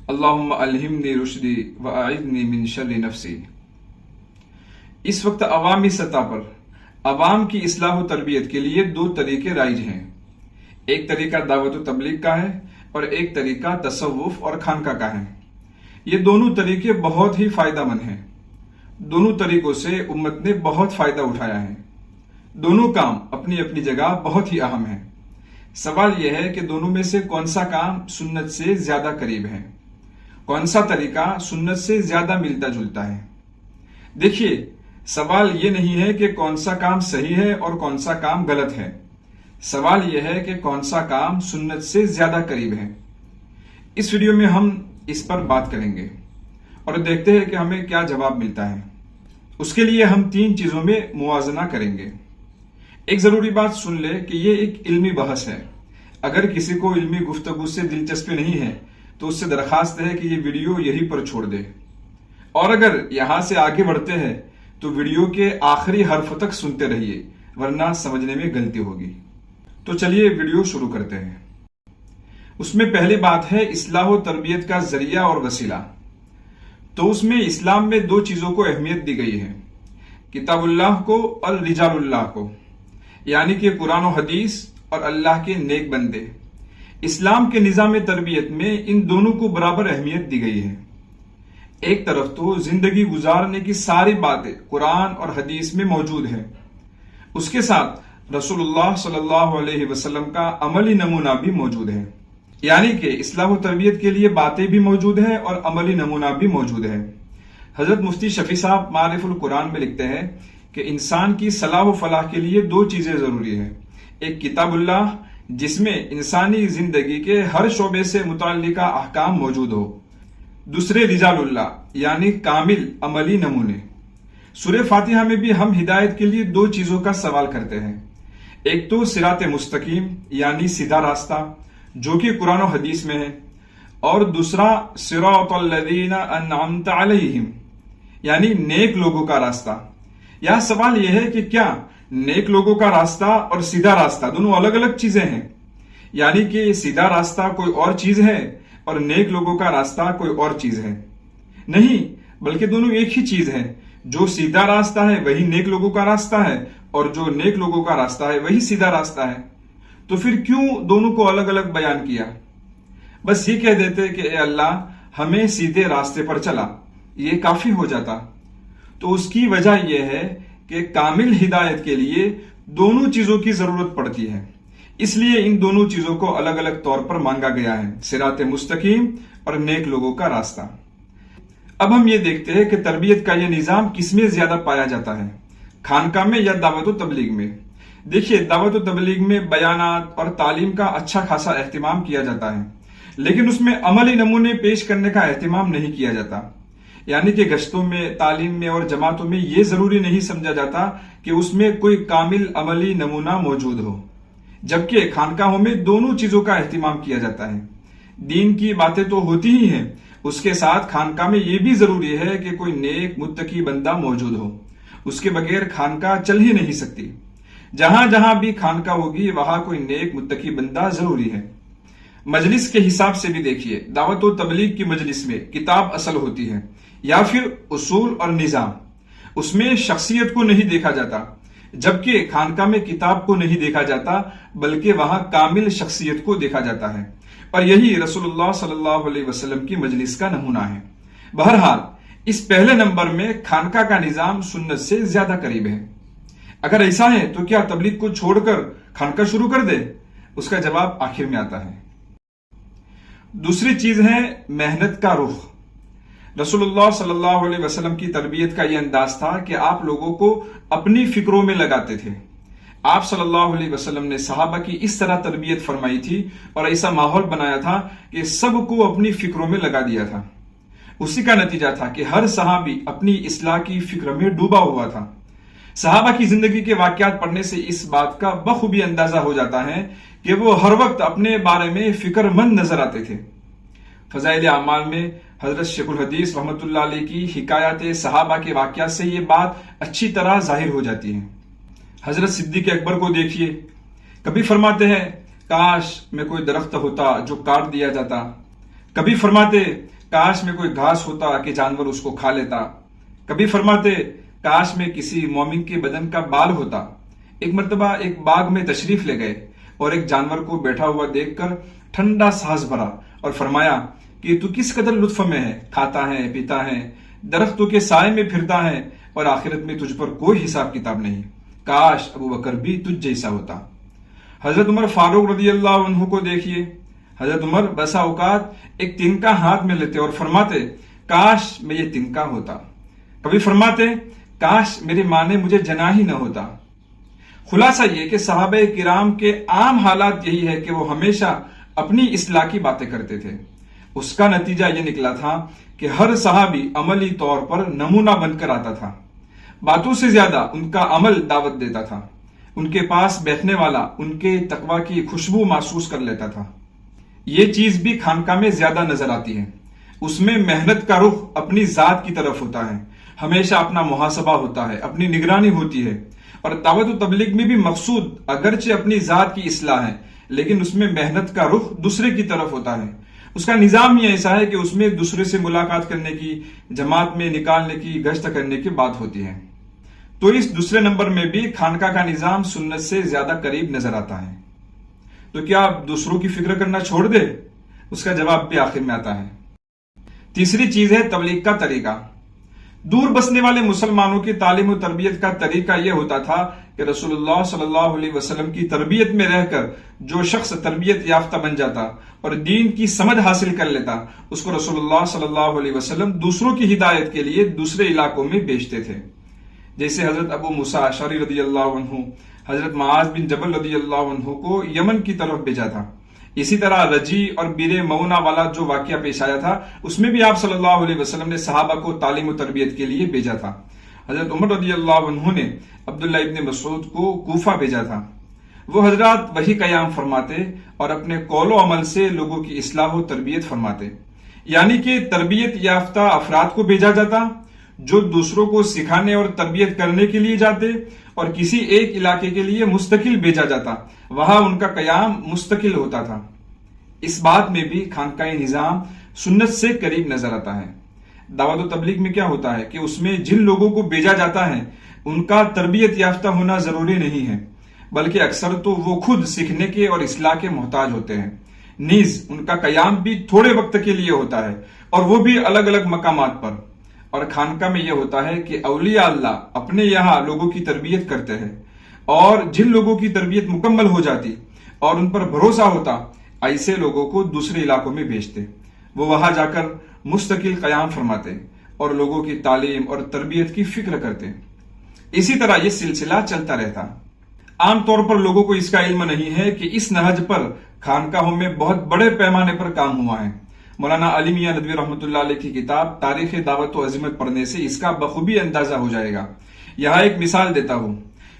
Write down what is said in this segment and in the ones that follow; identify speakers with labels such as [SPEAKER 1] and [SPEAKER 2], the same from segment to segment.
[SPEAKER 1] اللہم الہمنی رشدی واعذنی من شر نفسی۔ اس وقت عوامی سطح پر عوام کی اصلاح و تربیت کے لیے دو طریقے رائج ہیں۔ ایک طریقہ دعوت و تبلیغ کا ہے اور ایک طریقہ تصوف اور خانقاہ کا ہے۔ یہ دونوں طریقے بہت ہی فائدہ مند ہیں۔ دونوں طریقوں سے امت نے بہت فائدہ اٹھایا ہے۔ دونوں کام اپنی اپنی جگہ بہت ہی اہم ہیں۔ سوال یہ ہے کہ دونوں میں سے کون سا کام سنت سے زیادہ قریب ہے، کون سا طریقہ سنت سے زیادہ ملتا جلتا ہے۔ دیکھیے، سوال یہ نہیں ہے کہ کون سا کام صحیح ہے اور کون سا کام غلط ہے۔ سوال یہ ہے کہ کون سا کام سنت سے زیادہ قریب ہے۔ اس ویڈیو میں ہم اس پر بات کریں گے اور دیکھتے ہیں کہ ہمیں کیا جواب ملتا ہے۔ اس کے لیے ہم تین چیزوں میں موازنہ کریں گے۔ ایک ضروری بات سن لے کہ یہ ایک علمی بحث ہے۔ اگر کسی کو علمی گفتگو سے دلچسپی نہیں ہے تو اس سے درخواست ہے کہ یہ ویڈیو یہیں پر چھوڑ دے، اور اگر یہاں سے آگے بڑھتے ہیں تو ویڈیو کے آخری حرف تک سنتے رہیے، ورنہ سمجھنے میں غلطی ہوگی۔ تو چلیے ویڈیو شروع کرتے ہیں۔ اس میں پہلی بات ہے اصلاح و تربیت کا ذریعہ اور وسیلہ۔ تو اس میں اسلام میں دو چیزوں کو اہمیت دی گئی ہے، کتاب اللہ کو اور رجال اللہ کو، یعنی کہ قرآن و حدیث اور اللہ کے نیک بندے۔ اسلام کے نظام تربیت میں ان دونوں کو برابر اہمیت دی گئی ہے۔ ایک طرف تو زندگی گزارنے کی ساری باتیں قرآن اور حدیث میں موجود ہیں، اس کے ساتھ رسول اللہ صلی اللہ علیہ وسلم کا عملی نمونہ بھی موجود ہے، یعنی کہ اصلاح و تربیت کے لیے باتیں بھی موجود ہیں اور عملی نمونہ بھی موجود ہے۔ حضرت مفتی شفیع صاحب معارف القرآن میں لکھتے ہیں کہ انسان کی صلاح و فلاح کے لیے دو چیزیں ضروری ہیں، ایک کتاب اللہ جس میں انسانی زندگی کے ہر شعبے سے متعلقہ احکام موجود ہو، دوسرے رجال اللہ یعنی کامل عملی نمونے۔ سورہ فاتحہ میں بھی ہم ہدایت کے لیے دو چیزوں کا سوال کرتے ہیں، ایک تو صراط مستقیم یعنی سیدھا راستہ جو کہ قرآن و حدیث میں ہے، اور دوسرا صراط الذین انعمت علیہم یعنی نیک لوگوں کا راستہ۔ یہاں سوال یہ ہے کہ کیا نیک لوگوں کا راستہ اور سیدھا راستہ دونوں الگ الگ چیزیں ہیں، یعنی کہ سیدھا راستہ کوئی اور چیز ہے اور نیک لوگوں کا راستہ کوئی اور چیز ہے؟ نہیں، بلکہ دونوں ایک ہی چیز ہے۔ جو سیدھا راستہ ہے وہی نیک لوگوں کا راستہ ہے، اور جو نیک لوگوں کا راستہ ہے وہی سیدھا راستہ ہے۔ تو پھر کیوں دونوں کو الگ الگ بیان کیا؟ بس یہ کہہ دیتے کہ اے اللہ ہمیں سیدھے راستے پر چلا، یہ کافی ہو جاتا۔ تو اس کی وجہ یہ ہے کہ کامل ہدایت کے لیے دونوں چیزوں کی ضرورت پڑتی ہے، اس لیے ان دونوں چیزوں کو الگ الگ طور پر مانگا گیا ہے، صراط مستقیم اور نیک لوگوں کا راستہ۔ اب ہم یہ دیکھتے ہیں کہ تربیت کا یہ نظام کس میں زیادہ پایا جاتا ہے، خانقاہ میں یا دعوت و تبلیغ میں؟ دیکھیے، دعوت و تبلیغ میں بیانات اور تعلیم کا اچھا خاصا اہتمام کیا جاتا ہے، لیکن اس میں عملی نمونے پیش کرنے کا اہتمام نہیں کیا جاتا، یعنی کہ گشتوں میں، تعلیم میں اور جماعتوں میں یہ ضروری نہیں سمجھا جاتا کہ اس میں کوئی کامل عملی نمونہ موجود ہو، جبکہ خانقاہوں میں دونوں چیزوں کا اہتمام کیا جاتا ہے۔ دین کی باتیں تو ہوتی ہی ہیں، اس کے ساتھ خانقاہ میں یہ بھی ضروری ہے کہ کوئی نیک متقی بندہ موجود ہو، اس کے بغیر خانقاہ چل ہی نہیں سکتی۔ جہاں جہاں بھی خانقاہ ہوگی وہاں کوئی نیک متقی بندہ ضروری ہے۔ مجلس کے حساب سے بھی دیکھیے، دعوت و تبلیغ کی مجلس میں کتاب اصل ہوتی ہے یا پھر اصول اور نظام، اس میں شخصیت کو نہیں دیکھا جاتا، جبکہ خانقاہ میں کتاب کو نہیں دیکھا جاتا بلکہ وہاں کامل شخصیت کو دیکھا جاتا ہے، اور یہی رسول اللہ صلی اللہ علیہ وسلم کی مجلس کا نمونہ ہے۔ بہرحال اس پہلے نمبر میں خانقاہ کا نظام سنت سے زیادہ قریب ہے۔ اگر ایسا ہے تو کیا تبلیغ کو چھوڑ کر خانقاہ شروع کر دے؟ اس کا جواب آخر میں آتا ہے۔ دوسری چیز ہے محنت کا رخ۔ رسول اللہ صلی اللہ علیہ وسلم کی تربیت کا یہ انداز تھا کہ آپ لوگوں کو اپنی فکروں میں لگاتے تھے۔ آپ صلی اللہ علیہ وسلم نے صحابہ کی اس طرح تربیت فرمائی تھی اور ایسا ماحول بنایا تھا کہ سب کو اپنی فکروں میں لگا دیا تھا۔ اسی کا نتیجہ تھا کہ ہر صحابی اپنی اصلاح کی فکر میں ڈوبا ہوا تھا۔ صحابہ کی زندگی کے واقعات پڑھنے سے اس بات کا بخوبی اندازہ ہو جاتا ہے کہ وہ ہر وقت اپنے بارے میں فکر مند نظر آتے تھے۔ فضائل اعمال میں حضرت شیخ الحدیث رحمۃ اللہ علیہ کی حکایات صحابہ کے واقعات سے یہ بات اچھی طرح ظاہر ہو جاتی ہے۔ حضرت صدیق اکبر کو دیکھیے، کبھی فرماتے ہیں کاش میں کوئی درخت ہوتا جو کاٹ دیا جاتا، کبھی فرماتے کاش میں کوئی گھاس ہوتا کہ جانور اس کو کھا لیتا۔ کبھی فرماتے کاش میں کسی مومن کے بدن کا بال ہوتا۔ ایک مرتبہ ایک باغ میں تشریف لے گئے اور ایک جانور کو بیٹھا ہوا دیکھ کر ٹھنڈا سانس بھرا اور فرمایا کہ تو کس قدر لطف میں ہے، کھاتا ہے، پیتا ہے، درختوں کے سائے میں پھرتا ہے اور آخرت میں تجھ پر کوئی حساب کتاب نہیں۔ کاش ابو بکر بھی تجھ جیسا ہوتا۔ حضرت عمر فاروق رضی اللہ عنہ کو دیکھیے، حضرت عمر بسا اوقات ایک تنکا ہاتھ میں لیتے اور فرماتے کاش میں یہ تنکا ہوتا۔ کبھی فرماتے کاش میری ماں نے مجھے جنا ہی نہ ہوتا۔ خلاصہ یہ کہ صحابہ کرام کے عام حالات یہی ہے کہ وہ ہمیشہ اپنی اصلاح کی باتیں کرتے تھے۔ اس کا نتیجہ یہ نکلا تھا کہ ہر صحابی عملی طور پر نمونہ بن کر آتا تھا۔ باتوں سے زیادہ ان کا عمل دعوت دیتا تھا۔ ان کے پاس بیٹھنے والا ان کے تقویٰ کی خوشبو محسوس کر لیتا تھا۔ یہ چیز بھی خانقاہ میں زیادہ نظر آتی ہے۔ اس میں محنت کا رخ اپنی ذات کی طرف ہوتا ہے، ہمیشہ اپنا محاسبہ ہوتا ہے، اپنی نگرانی ہوتی ہے، اور دعوت و تبلیغ میں بھی مقصود اگرچہ اپنی ذات کی اصلاح ہے لیکن اس میں محنت کا رخ دوسرے کی طرف ہوتا ہے۔ اس کا نظام ہی ایسا ہے کہ اس میں دوسرے سے ملاقات کرنے کی، جماعت میں نکالنے کی، گشت کرنے کی بات ہوتی ہے۔ تو اس دوسرے نمبر میں بھی خانقاہ کا نظام سنت سے زیادہ قریب نظر آتا ہے۔ تو کیا آپ دوسروں کی فکر کرنا چھوڑ دے؟ اس کا جواب بھی آخر میں آتا ہے۔ تیسری چیز ہے تبلیغ کا طریقہ۔ دور بسنے والے مسلمانوں کی تعلیم و تربیت کا طریقہ یہ ہوتا تھا کہ رسول اللہ صلی اللہ علیہ وسلم کی تربیت میں رہ کر جو شخص تربیت یافتہ بن جاتا اور دین کی سمجھ حاصل کر لیتا، اس کو رسول اللہ صلی اللہ علیہ وسلم دوسروں کی ہدایت کے لیے دوسرے علاقوں میں بھیجتے تھے۔ جیسے حضرت ابو موسیٰ اشعری رضی اللہ عنہ حضرت معاذ بن جبل رضی اللہ عنہ کو یمن کی طرف بھیجا تھا۔ اسی طرح رجی اور بیر مونا والا جو واقعہ پیش آیا تھا اس میں بھی آپ صلی اللہ علیہ وسلم نے صحابہ کو تعلیم و تربیت کے لیے بھیجا تھا۔ حضرت عمر رضی اللہ عنہ نے عبداللہ ابن مسعود کو کوفہ بھیجا تھا۔ وہ حضرات وہی قیام فرماتے اور اپنے قول و عمل سے لوگوں کی اصلاح و تربیت فرماتے، یعنی کہ تربیت یافتہ افراد کو بھیجا جاتا جو دوسروں کو سکھانے اور تربیت کرنے کے لیے جاتے، اور کسی ایک علاقے کے لیے مستقل بھیجا جاتا، وہاں ان کا قیام مستقل ہوتا تھا۔ اس بات میں بھی خانقاہ نظام سنت سے قریب نظر آتا ہے۔ دعوت و تبلیغ میں کیا ہوتا ہے کہ اس میں جن لوگوں کو بھیجا جاتا ہے ان کا تربیت یافتہ ہونا ضروری نہیں ہے، بلکہ اکثر تو وہ خود سیکھنے کے اور اصلاح کے محتاج ہوتے ہیں۔ نیز ان کا قیام بھی تھوڑے وقت کے لیے ہوتا ہے اور وہ بھی الگ الگ مقامات پر۔ اور خانقاہ میں یہ ہوتا ہے کہ اولیاء اللہ اپنے یہاں لوگوں کی تربیت کرتے ہیں، اور جن لوگوں کی تربیت مکمل ہو جاتی اور ان پر بھروسہ ہوتا، ایسے لوگوں کو دوسرے علاقوں میں بھیجتے۔ وہ وہاں جا کر مستقل قیام فرماتے اور لوگوں کی تعلیم اور تربیت کی فکر کرتے۔ اسی طرح یہ سلسلہ چلتا رہتا۔ عام طور پر لوگوں کو اس کا علم نہیں ہے کہ اس نہج پر خانقاہوں میں بہت بڑے پیمانے پر کام ہوا ہے۔ مولانا علی میاں ندوی رحمۃ اللہ علیہ کی کتاب تاریخ دعوت و عظمت پڑھنے سے اس کا بخوبی اندازہ ہو جائے گا۔ یہاں ایک مثال دیتا ہوں۔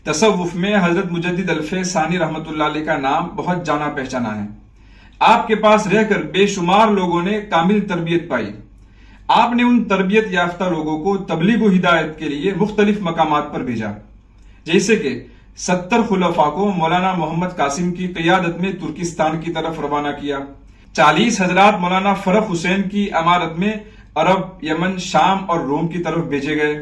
[SPEAKER 1] تصوف میں حضرت مجدد الفیض ثانی رحمۃ اللہ علیہ کا نام بہت جانا پہچانا ہے۔ آپ کے پاس رہ کر بے شمار لوگوں نے کامل تربیت پائی۔ آپ نے ان تربیت یافتہ لوگوں کو تبلیغ و ہدایت کے لیے مختلف مقامات پر بھیجا، جیسے کہ 70 خلفاء کو مولانا محمد قاسم کی قیادت میں ترکستان کی طرف روانہ کیا۔ 40 حضرات مولانا فرخ حسین کی امارت میں عرب، یمن، شام اور روم کی طرف بھیجے گئے۔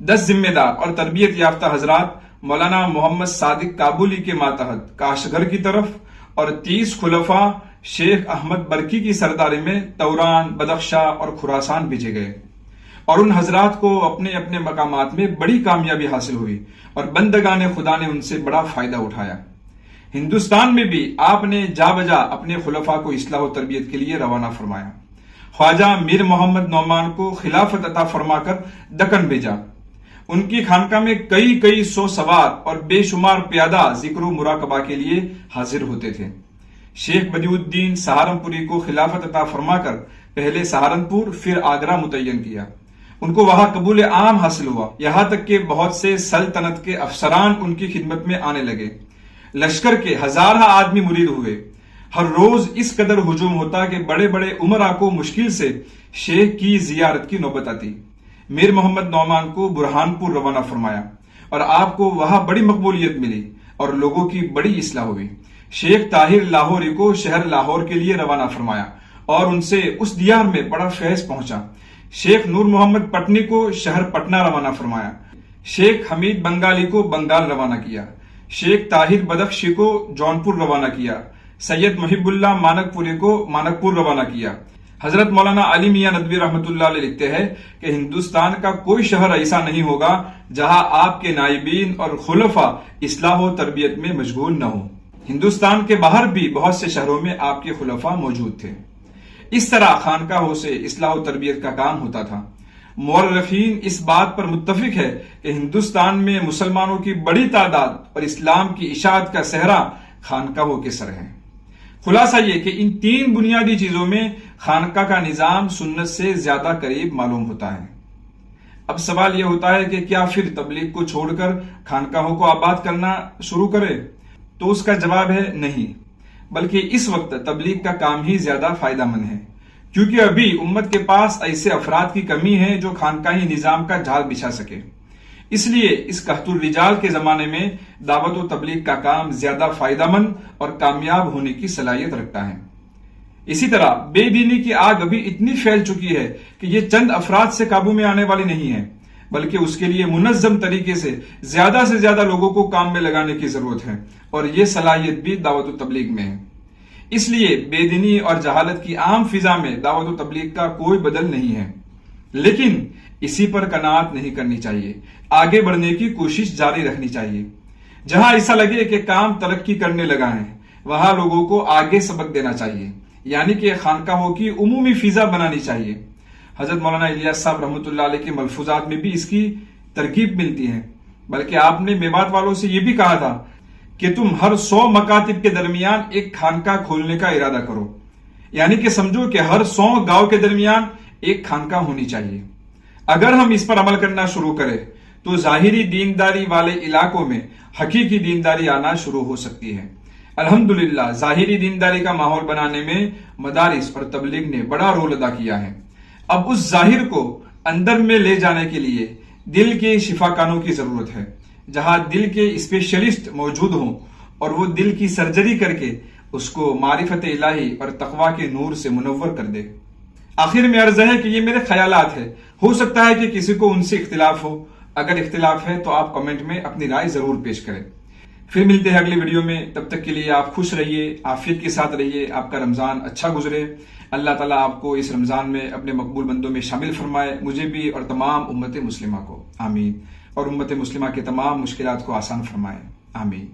[SPEAKER 1] 10 ذمہ دار اور تربیت یافتہ حضرات مولانا محمد صادق کابلی کے ماتحت کاشغر کی طرف، اور 30 خلفاء شیخ احمد برکی کی سرداری میں توران، بدخشاں اور خراسان بھیجے گئے، اور ان حضرات کو اپنے اپنے مقامات میں بڑی کامیابی حاصل ہوئی اور بندگان خدا نے ان سے بڑا فائدہ اٹھایا۔ ہندوستان میں بھی آپ نے جا بجا اپنے خلفاء کو اصلاح و تربیت کے لیے روانہ فرمایا۔ خواجہ میر محمد نعمان کو خلافت عطا فرما کر دکن بھیجا۔ ان کی خانقاہ میں کئی سو سوار اور بے شمار پیادہ ذکر و مراقبہ کے لیے حاضر ہوتے تھے۔ شیخ بدیع الدین سہارنپوری کو خلافت عطا فرما کر پہلے سہارنپور پھر آگرہ متعین کیا۔ ان کو وہاں قبول عام حاصل ہوا، یہاں تک کہ بہت سے سلطنت کے افسران ان کی خدمت میں آنے لگے۔ لشکر کے ہزارہ آدمی مرید ہوئے۔ ہر روز اس قدر ہجوم ہوتا کہ بڑے بڑے امراء کو مشکل سے شیخ کی زیارت کی نوبت آتی۔ میر محمد نعمان کو برہانپور روانہ فرمایا اور آپ کو وہاں بڑی مقبولیت ملی اور لوگوں کی بڑی اصلاح ہوئی۔ شیخ طاہر لاہوری کو شہر لاہور کے لیے روانہ فرمایا اور ان سے اس دیار میں بڑا فیض پہنچا۔ شیخ نور محمد پٹنی کو شہر پٹنہ روانہ فرمایا، شیخ حمید بنگالی کو بنگال روانہ کیا، شیخ طاہر بدخشی کو جونپور روانہ کیا، سید محب اللہ مانک پوری کو مانک پور روانہ کیا۔ حضرت مولانا علی میاں ندوی رحمۃ اللہ علیہ لکھتے ہیں کہ ہندوستان کا کوئی شہر ایسا نہیں ہوگا جہاں آپ کے نائبین اور خلفاء اصلاح و تربیت میں مشغول نہ ہوں۔ ہندوستان کے باہر بھی بہت سے شہروں میں آپ کے خلفاء موجود تھے۔ اس طرح خانقاہوں سے اصلاح و تربیت کا کام ہوتا تھا۔ مورخین اس بات پر متفق ہے کہ ہندوستان میں مسلمانوں کی بڑی تعداد اور اسلام کی اشاعت کا صحرا خانقاہوں کے سر ہے۔ خلاصہ یہ کہ ان تین بنیادی چیزوں میں خانقاہ کا نظام سنت سے زیادہ قریب معلوم ہوتا ہے۔ اب سوال یہ ہوتا ہے کہ کیا پھر تبلیغ کو چھوڑ کر خانقاہوں کو آباد کرنا شروع کرے؟ تو اس کا جواب ہے نہیں، بلکہ اس وقت تبلیغ کا کام ہی زیادہ فائدہ مند ہے، کیونکہ ابھی امت کے پاس ایسے افراد کی کمی ہے جو خانقاہی نظام کا جال بچھا سکے۔ اس لیے اس قحط الرجال کے زمانے میں دعوت و تبلیغ کا کام زیادہ فائدہ مند اور کامیاب ہونے کی صلاحیت رکھتا ہے۔ اسی طرح بے دینی کی آگ ابھی اتنی پھیل چکی ہے کہ یہ چند افراد سے قابو میں آنے والی نہیں ہے، بلکہ اس کے لیے منظم طریقے سے زیادہ لوگوں کو کام میں لگانے کی ضرورت ہے، اور یہ صلاحیت بھی دعوت و تبلیغ میں ہے۔ اس لیے بے دینی اور جہالت کی عام فضا میں دعوت و تبلیغ کا کوئی بدل نہیں ہے، لیکن اسی پر قناعت نہیں کرنی چاہیے، آگے بڑھنے کی کوشش جاری رکھنی چاہیے۔ جہاں ایسا لگے کہ کام ترقی کرنے لگا ہے وہاں لوگوں کو آگے سبق دینا چاہیے، یعنی کہ خانقاہوں کی عمومی فضا بنانی چاہیے۔ حضرت مولانا الیاس صاحب رحمۃ اللہ علیہ کے ملفوظات میں بھی اس کی ترغیب ملتی ہے، بلکہ آپ نے میوات والوں سے یہ بھی کہا تھا کہ تم ہر 100 مکاتب کے درمیان ایک خانقاہ کھولنے کا ارادہ کرو، یعنی کہ سمجھو کہ ہر 100 گاؤں کے درمیان ایک خانقاہ ہونی چاہیے۔ اگر ہم اس پر عمل کرنا شروع کریں تو ظاہری دینداری والے علاقوں میں حقیقی دینداری آنا شروع ہو سکتی ہے۔ الحمدللہ ظاہری دینداری کا ماحول بنانے میں مدارس اور تبلیغ نے بڑا رول ادا کیا ہے۔ اب اس ظاہر کو اندر میں لے جانے کے لیے دل کے شفاخانوں کی ضرورت ہے، جہاں دل کے اسپیشلسٹ موجود ہوں اور وہ دل کی سرجری کر کے اس کو معرفت الہی اور تقوی کے نور سے منور کر دے۔ آخر میں عرض ہے کہ یہ میرے خیالات ہے، ہو سکتا ہے کہ کسی کو ان سے اختلاف ہو۔ اگر اختلاف ہے تو آپ کمنٹ میں اپنی رائے ضرور پیش کریں۔ پھر ملتے ہیں اگلی ویڈیو میں، تب تک کے لیے آپ خوش رہیے، عافیت کے ساتھ رہیے، آپ کا رمضان اچھا گزرے۔ اللہ تعالیٰ آپ کو اس رمضان میں اپنے مقبول بندوں میں شامل فرمائے، مجھے بھی اور تمام امت مسلمہ کو، آمین، اور امت مسلمہ کے تمام مشکلات کو آسان فرمائے، آمین۔